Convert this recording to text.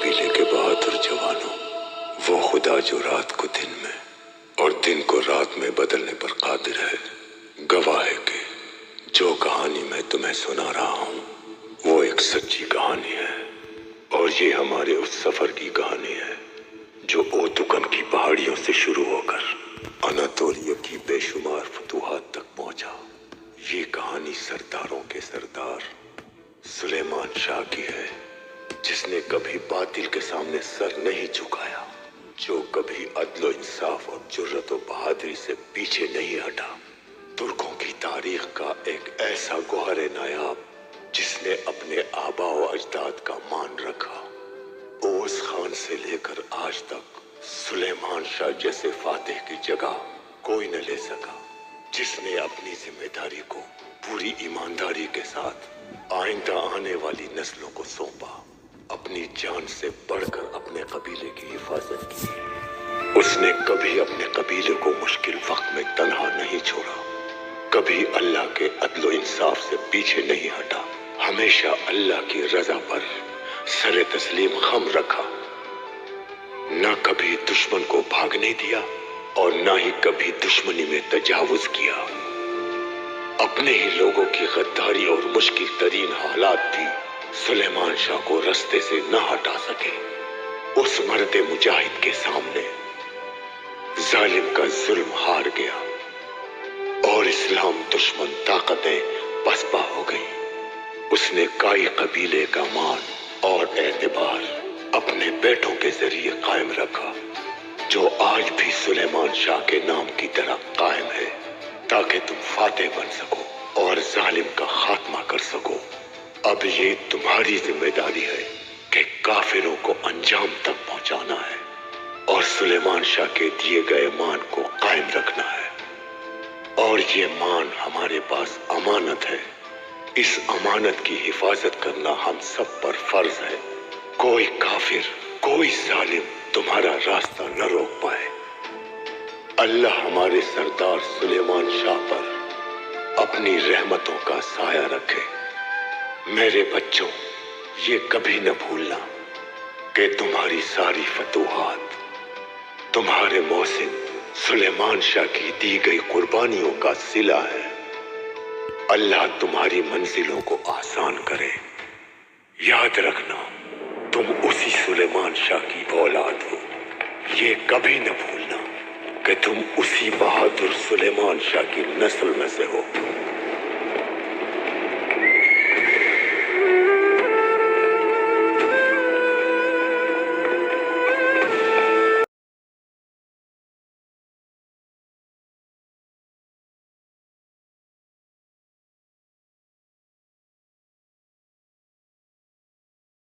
قبیلے کے بہادر جوانوں، وہ خدا جو رات کو دن میں اور دن کو رات میں بدلنے پر قادر ہے، گواہ ہے کہ جو کہانی میں تمہیں سنا رہا ہوں وہ ایک سچی کہانی ہے، اور یہ ہمارے اس سفر کی کہانی ہے جو اوتکن کی پہاڑیوں سے شروع ہو کر اناتولیہ کی بے شمار فتوحات تک پہنچا۔ یہ کہانی سرداروں کے سردار سلیمان شاہ کی ہے، جس نے کبھی باطل کے سامنے سر نہیں جھکایا، جو کبھی عدل و انصاف اور جرت و بہادری سے پیچھے نہیں ہٹا۔ ترکوں کی تاریخ کا ایک ایسا گوہر نایاب جس نے اپنے آبا و اجداد کا مان رکھا۔ اوس خان سے لے کر آج تک سلیمان شاہ جیسے فاتح کی جگہ کوئی نہ لے سکا، جس نے اپنی ذمہ داری کو پوری ایمانداری کے ساتھ آئندہ آنے والی نسلوں کو سونپا، اپنی جان سے بڑھ کر اپنے قبیلے کی حفاظت کی۔ اس نے کبھی اپنے قبیلے کو مشکل وقت میں تنہا نہیں چھوڑا، کبھی اللہ کے عدل و انصاف سے پیچھے نہیں ہٹا، ہمیشہ اللہ کی رضا پر سر تسلیم خم رکھا، نہ کبھی دشمن کو بھاگنے دیا اور نہ ہی کبھی دشمنی میں تجاوز کیا۔ اپنے ہی لوگوں کی غداری اور مشکل ترین حالات بھی سلیمان شاہ کو رستے سے نہ ہٹا سکے۔ اس مرد مجاہد کے سامنے ظالم کا ظلم ہار گیا اور اسلام دشمن طاقتیں پسپا ہو گئی۔ اس نے کائی قبیلے کا مان اور اعتبار اپنے بیٹوں کے ذریعے قائم رکھا، جو آج بھی سلیمان شاہ کے نام کی طرح قائم ہے، تاکہ تم فاتح بن سکو اور ظالم کا خاتمہ کر سکو۔ اب یہ تمہاری ذمہ داری ہے کہ کافروں کو انجام تک پہنچانا ہے اور سلیمان شاہ کے دیے گئے مان کو قائم رکھنا ہے، اور یہ مان ہمارے پاس امانت ہے۔ اس امانت کی حفاظت کرنا ہم سب پر فرض ہے۔ کوئی کافر، کوئی ظالم تمہارا راستہ نہ روک پائے۔ اللہ ہمارے سردار سلیمان شاہ پر اپنی رحمتوں کا سایہ رکھے۔ میرے بچوں، یہ کبھی نہ بھولنا کہ تمہاری ساری فتوحات تمہارے محسن سلیمان شاہ کی دی گئی قربانیوں کا صلہ ہے۔ اللہ تمہاری منزلوں کو آسان کرے۔ یاد رکھنا، تم اسی سلیمان شاہ کی اولاد ہو۔ یہ کبھی نہ بھولنا کہ تم اسی بہادر سلیمان شاہ کی نسل میں سے ہو۔